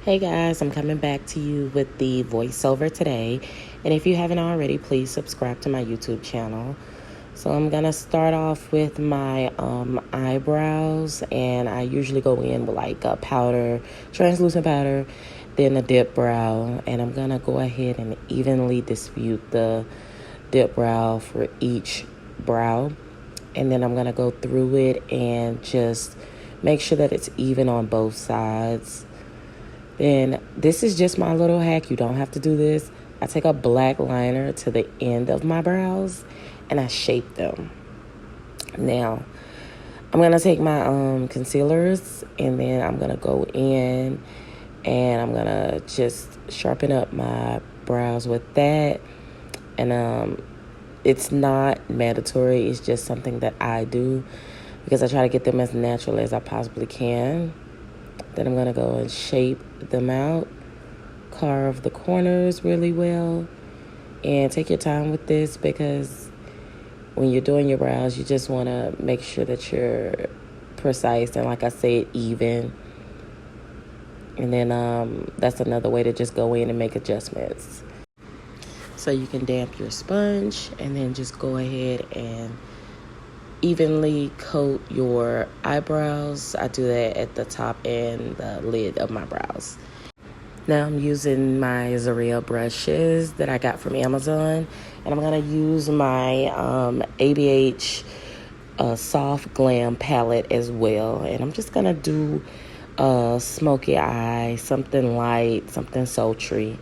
Hey guys, I'm coming back to you with the voiceover today. And if you haven't already, please subscribe to my YouTube channel. So I'm going to start off with my eyebrows. And I usually go in with like a powder, translucent powder, then a dip brow. And I'm going to go ahead and evenly distribute the dip brow for each brow. And then I'm going to go through it and just make sure that it's even on both sides. Then this is just my little hack. You don't have to do this. I take a black liner to the end of my brows and I shape them. Now, I'm going to take my concealers and then I'm going to go in and I'm going to just sharpen up my brows with that. And it's not mandatory. It's just something that I do because I try to get them as natural as I possibly can. Then I'm going to go and shape them out, carve the corners really well, and take your time with this because when you're doing your brows, you just want to make sure that you're precise and, like I said, even. And then that's another way to just go in and make adjustments. So you can damp your sponge and then just go ahead and evenly coat your eyebrows. I do that at the top and the lid of my brows. Now I'm using my Juvia brushes that I got from Amazon, and I'm going to use my ABH soft Glam palette as well. And I'm just going to do a smoky eye, something light, something sultry.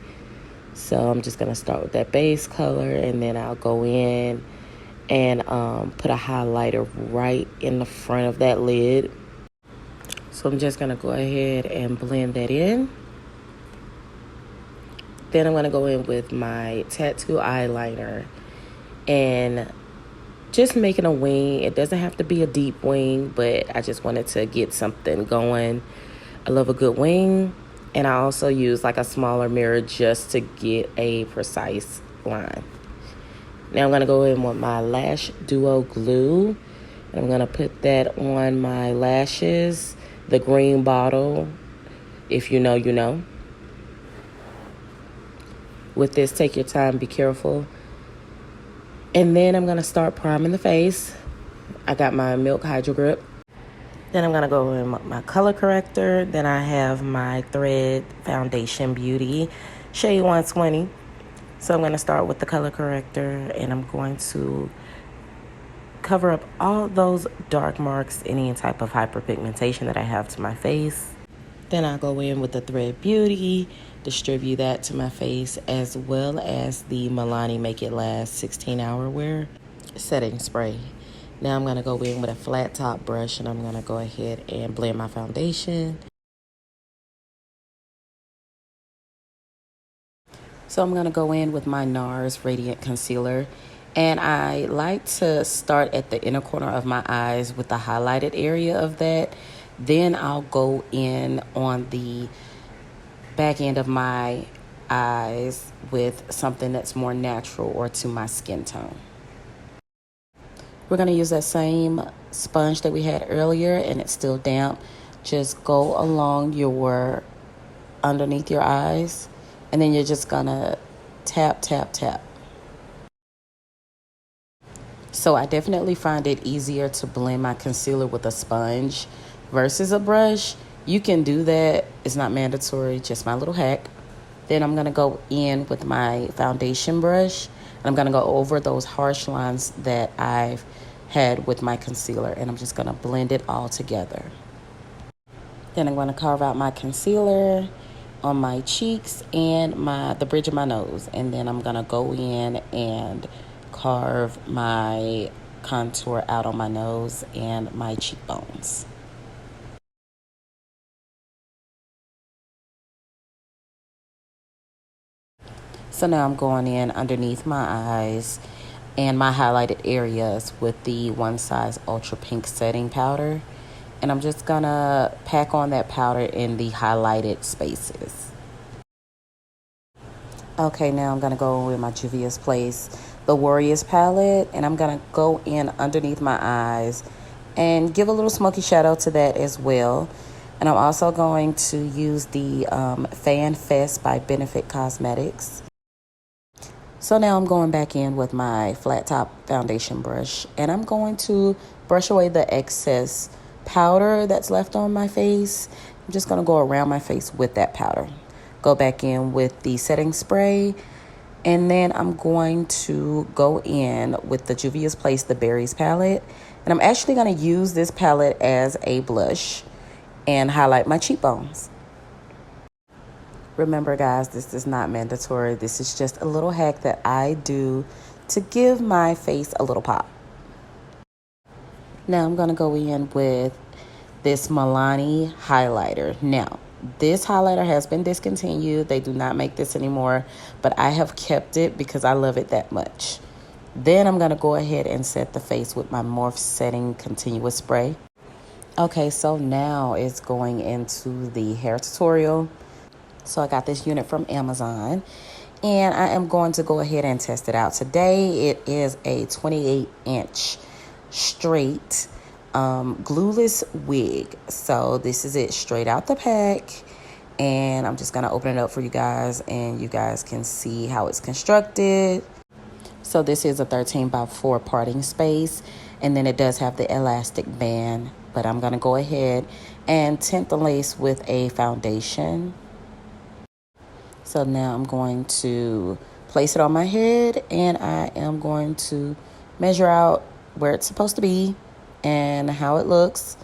So I'm just going to start with that base color, and then I'll go in and put a highlighter right in the front of that lid. So I'm just going to go ahead and blend that in. Then I'm going to go in with my tattoo eyeliner and just making a wing. It doesn't have to be a deep wing, but I just wanted to get something going. I love a good wing. And I also use like a smaller mirror just to get a precise line. Now I'm going to go in with my Lash Duo glue. And I'm going to put that on my lashes, the green bottle. If you know, you know. With this, take your time, be careful. And then I'm going to start priming the face. I got my Milk Hydro Grip. Then I'm going to go in with my color corrector. Then I have my Thread Foundation Beauty, shade 120. So I'm going to start with the color corrector, and I'm going to cover up all those dark marks, any type of hyperpigmentation that I have to my face. Then I'll go in with the Thread Beauty, distribute that to my face, as well as the Milani Make It Last 16-hour wear setting spray. Now I'm going to go in with a flat top brush, and I'm going to go ahead and blend my foundation. So I'm going to go in with my Nars Radiant concealer, and I like to start at the inner corner of my eyes with the highlighted area of that. Then I'll go in on the back end of my eyes with something that's more natural or to my skin tone. We're going to use that same sponge that we had earlier, and it's still damp. Just go along your underneath your eyes. And then you're just gonna tap, tap, tap. So I definitely find it easier to blend my concealer with a sponge versus a brush. You can do that. It's not mandatory, just my little hack. Then I'm gonna go in with my foundation brush. And I'm gonna go over those harsh lines that I've had with my concealer. And I'm just gonna blend it all together. Then I'm gonna carve out my concealer on my cheeks and the bridge of my nose, and then I'm gonna go in and carve my contour out on my nose and my cheekbones. So now I'm going in underneath my eyes and my highlighted areas with the One Size Ultra Pink setting powder. And I'm just gonna pack on that powder in the highlighted spaces. Okay, now I'm gonna go with my Juvia's Place, the Warriors palette, and I'm gonna go in underneath my eyes and give a little smoky shadow to that as well. And I'm also going to use the Fan Fest by Benefit Cosmetics. So now I'm going back in with my flat top foundation brush, and I'm going to brush away the excess powder that's left on my face. I'm just going to go around my face with that powder. Go back in with the setting spray, and then I'm going to go in with the Juvia's Place, the Berries palette. And I'm actually going to use this palette as a blush and highlight my cheekbones. Remember, guys, this is not mandatory. This is just a little hack that I do to give my face a little pop. Now I'm going to go in with this Milani highlighter. Now, this highlighter has been discontinued. They do not make this anymore, but I have kept it because I love it that much. Then I'm going to go ahead and set the face with my Morphe Setting Continuous Spray. Okay, so now it's going into the hair tutorial. So I got this unit from Amazon, and I am going to go ahead and test it out today. It is a 28-inch straight glueless wig. So this is it straight out the pack, and I'm just going to open it up for you guys, and you guys can see how it's constructed. So this is a 13x4 parting space, and then it does have the elastic band, but I'm going to go ahead and tint the lace with a foundation. So now I'm going to place it on my head, and I am going to measure out where it's supposed to be and how it looks.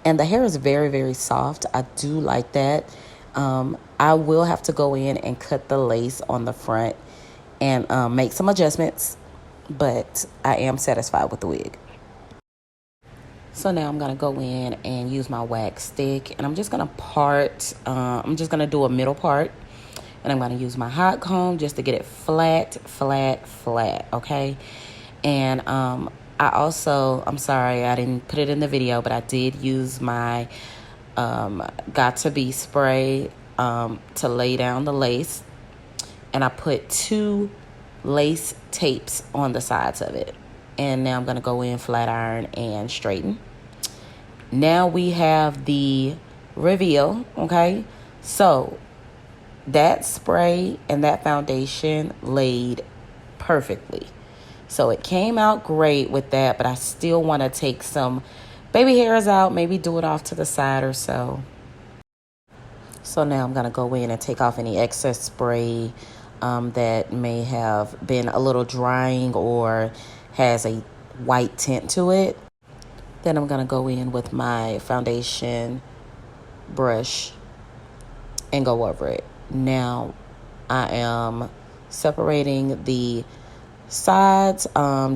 And the hair is very, very soft. I do like that. I will have to go in and cut the lace on the front and make some adjustments, but I am satisfied with the wig. So now I'm going to go in and use my wax stick, and I'm just going to part. I'm just going to do a middle part. And I'm going to use my hot comb just to get it flat, okay? And I'm sorry I didn't put it in the video, but I did use my Got To Be spray to lay down the lace. And I put 2 lace tapes on the sides of it. And now I'm going to go in flat iron and straighten. Now we have the reveal, okay? So that spray and that foundation laid perfectly. So it came out great with that, but I still want to take some baby hairs out, maybe do it off to the side or so. So now I'm going to go in and take off any excess spray that may have been a little drying or has a white tint to it. Then I'm going to go in with my foundation brush and go over it. Now I am separating the sides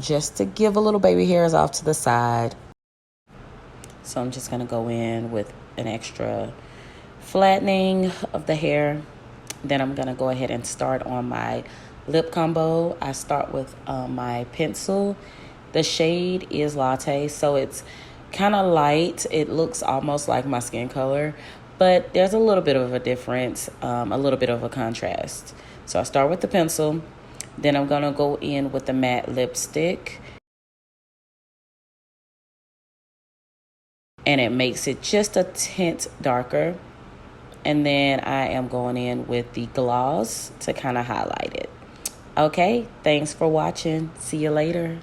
just to give a little baby hairs off to the side. So I'm just going to go in with an extra flattening of the hair. Then I'm going to go ahead and start on my lip combo. I start with my pencil. The shade is Latte, so it's kind of light. It looks almost like my skin color, but there's a little bit of a difference, a little bit of a contrast. So I start with the pencil. Then I'm going to go in with the matte lipstick. And it makes it just a tint darker. And then I am going in with the gloss to kind of highlight it. Okay, thanks for watching. See you later.